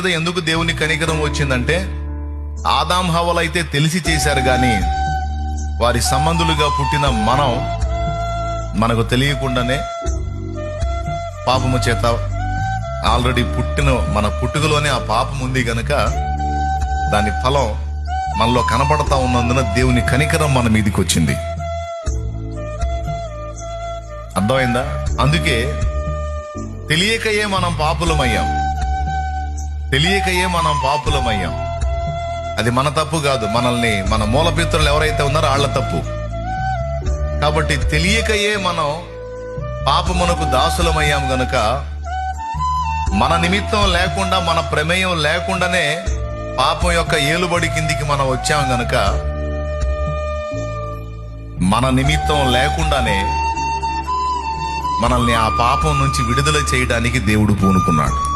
మీద ఎందుకు దేవుని కనికరం వచ్చిందంటే, ఆదాం హవ్వలైతే తెలిసి చేశారు గాని వారి సంబంధులుగా పుట్టిన మనకు తెలియకుండానే పాపము చేత ఆల్రెడీ మన పుట్టుకలోనే ఆ పాపం ఉంది గనక దాని ఫలం మనలో కనపడతా ఉన్నందున దేవుని కనికరం మన మీదకి వచ్చింది. అర్థమైందా? అందుకే తెలియకయే మనం పాపులమయ్యాం. అది మన తప్పు కాదు, మన మూలపిత్రులు ఎవరైతే ఉన్నారో వాళ్ళ తప్పు. కాబట్టి తెలియకయే మనం పాపమునకు దాసులమయ్యాం గనుక మన నిమిత్తం లేకుండా, మన ప్రమేయం లేకుండానే పాపం యొక్క ఏలుబడి కిందికి మనం వచ్చాం గనుక మన నిమిత్తం లేకుండానే మనల్ని ఆ పాపం నుంచి విడుదల చేయడానికి దేవుడు పూనుకున్నాడు.